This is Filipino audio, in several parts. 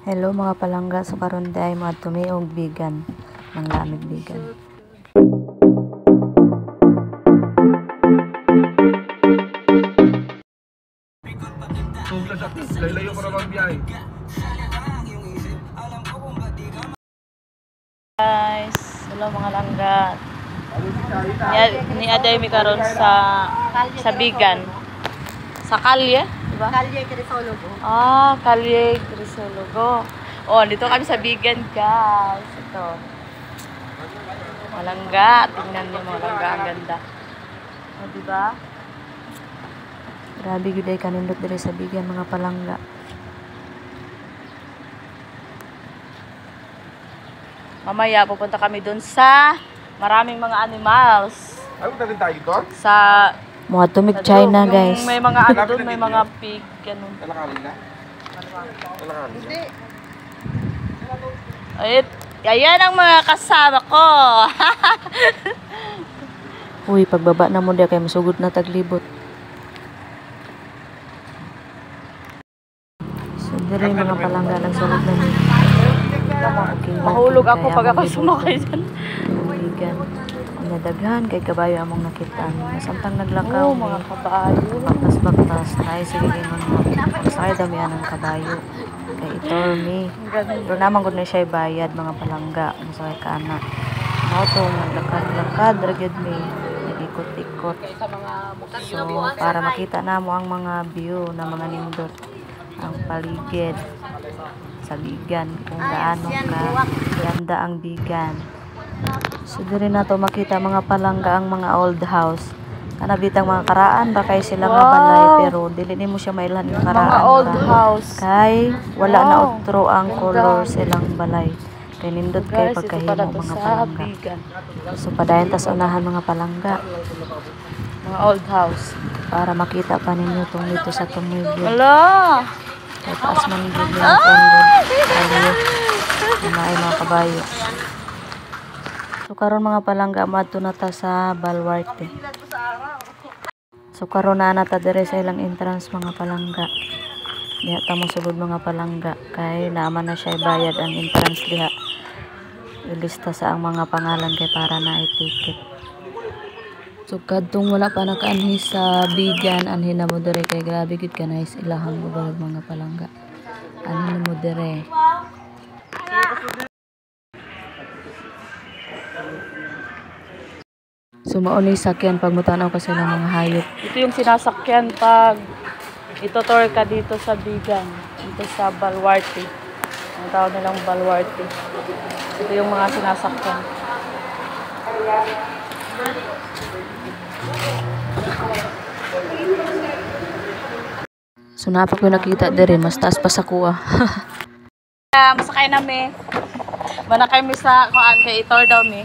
Hello mga palangga, so karon day mga tumiog bigan ng lamig bigan. Layo para magbiyahe. Guys, hello mga langga. Ni aday mi karon sa bigan. Sa kalye, di ba? Kalye Crisologo. Ah, Kalye Crisologo. Oh, dito kami sa bigan, guys. Ito. Malangga, tingnan niyo mga langga, ang ganda. Oh, di ba? Grabe gyud ay kanindot diri sa bigan mga palangga. Mamaya pupunta kami dun sa maraming mga animals. Ay, punta rin tayo doon? Sa Mga tumig China yung guys. may mga ano doon, may mga pig, ganun. Talakarin na? Talakarin na? Hindi. Ayan ang mga kasama ko. Uy, pagbaba na mo dia kay masugod na taglibot. So diri mga palangga lang sugod na ni. Mahulog ako pag ako sumakay dyan. Bigan. Nadaghan kay kabayo among nakitaan. Samtang naglakaw Oh, mga kabayo. baktas-baktas na sige mga sakay dami ang kabayo. Kay itormi. Pero naman gud na siya bayad mga palangga. Masakay ka na. Mao to naglakad-lakad ragyod mi. Nagikot-ikot. So para makita namo ang mga view na mga nindot ang paligid sa bigan kung gaano ka ganda ang bigan. So diri na to makita mga palangga ang mga old house. Kanabitang mga karaan ba kay sila nga balay pero dili nimo siya mailhan nga karaan. Mga old ba? house. Kay wala na Wow. utro ang color silang balay. Kay nindot kay Guys, ito pagkahimo pala to mga sa palangga. bigan. So padayon tas unahan mga palangga Mga old house. para makita pa ninyo tong dito sa tumigil. Ala! Kay taas man gid yung kondo. Ay mga kabayo. So karon mga palangga madto na ta sa Baluarte. So karon na ta dire sa ilang entrance mga palangga. Diha ta mo sugod mga palangga kay naaman na siya bayad ang entrance diha. Ilista sa ang mga pangalan kay para na i-ticket. So kadtong wala pa nakaanhi sa bigan anhin na mo dire kay grabe gid kanay ilahang ubag mga palangga. Anhin mo dire. So mauni sakyan pag mutanaw ka sila mga hayop. Ito yung sinasakyan pag itotor ka dito sa bigan. Dito sa Baluarte. Ang tawag nilang Baluarte. Ito yung mga sinasakyan. So napa ko nakita dire mas taas pa sa kuha. Masakay na mi. Manakay mi sa kuan kay itor daw mi.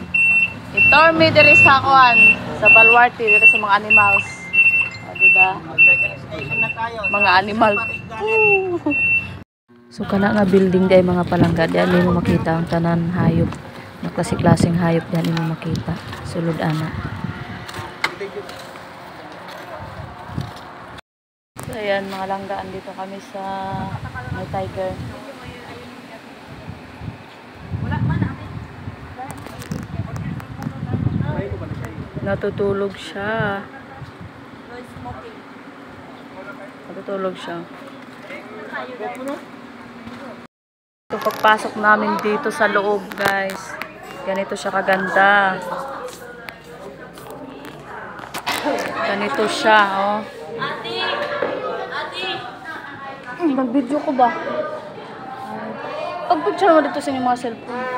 Itor mi diri sa kuan sa Baluarte diri sa mga animals. O, diba? Mga animal. So kana nga building day mga palangga diyan nimo makita ang tanan hayop. Mga klase-klaseng hayop diyan nimo makita. Sulod ana. So ayan mga langgaan dito kami sa may tiger. Natutulog siya. Natutulog siya. So pagpasok namin dito sa loob guys. Ganito siya kaganda. Ganito siya oh. Mag-video ko ba? Pag-picture mo dito sa inyong mga cellphone.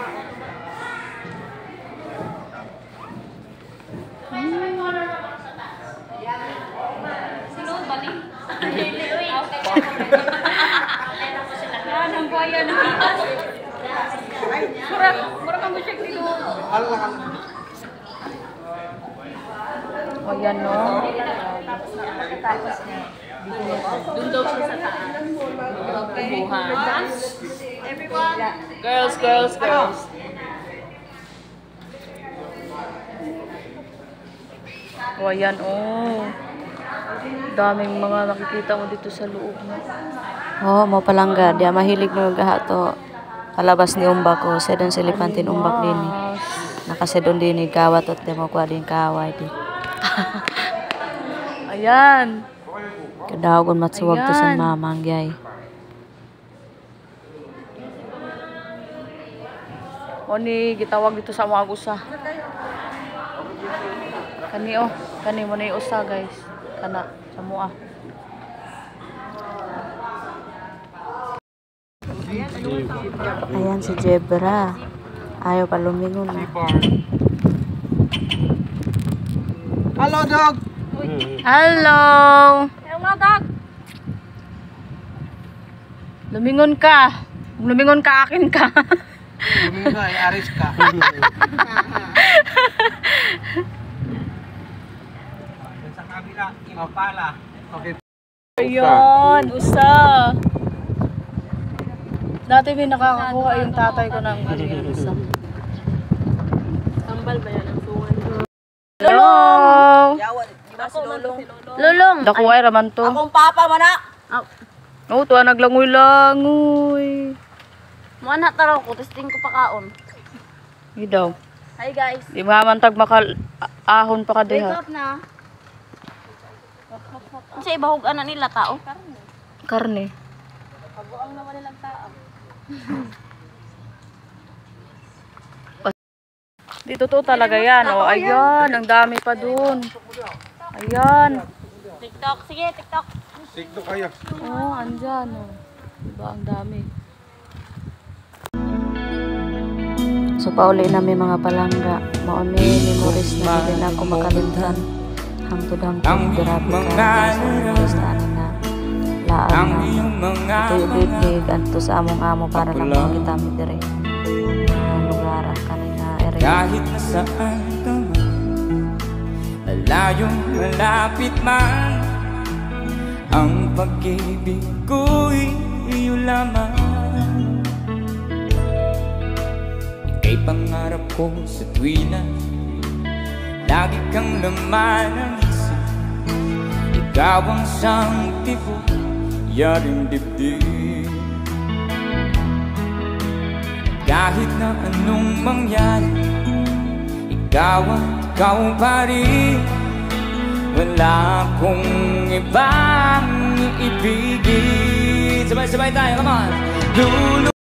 O yan no. Doon daw siya sa taas. Girls, girls, girls. O ayan, oh. Daming mga nakikita mo dito sa loob. No? Oo, mo palangga. Di mahilig na gaha to. Palabas ni umbak ko. Sedon silipantin umbak din. Nakasedon din ni gawat at di mo kuha din kaway. Di. Ayan. Kadawagon matsuwag to sa Ayan. mamang yay. O ni gitawag dito sa mga usa. Kani oh, kani mo na yung usa guys. Kana sa mua. Ayan si Jebra. Ayaw pa lumingon na. Hello, dog! Hello. Hello mga dog. Lumingon ka. Lumingon ka akin ka. Lumingon ka, aris ka. Sa kabila, imapala. Okay. Ayun, usa. Dati may nakakakuha yung tatay ko ng usa. Tambal ba yan ang sungan? Lulong! Lulong! Dakuway raman to. Akong papa man na. Oo, tuwa naglangoy-langoy. Mana taraw ko, testing ko pa kaon. Hindi daw. Hi guys. Di mamantag ahon pa ka Wake diha. up na. Sa ibahog ana nila tao. Karne. Kabuang naman nilang tao. Dito to talaga yan. O, ayan. Ang dami pa dun. Ayan. TikTok, sige TikTok. Sigdo kayo. Oh, andyan. Oh. Diba, ang dami. So pauli na may mga palangga. Maon may memories na hindi na ako makalimtan. Hangtod-hangtod grabe ka sa memories na ano na laan na tuyog-tuyog anto sa among amo para lang makita mi dire. Lugar kanina area. Kahit nasaan ka man, malayong malapit man, ang pag-ibig ko'y iyo lamang. Ika'y pangarap ko sa tuwina, lagi kang laman ng isip. Ikaw ang sangtibo, yaring dibdib. Kahit na anong mangyari, ikaw pa rin. Wala akong ibang iibigin. Sabay-sabay tayo, come on!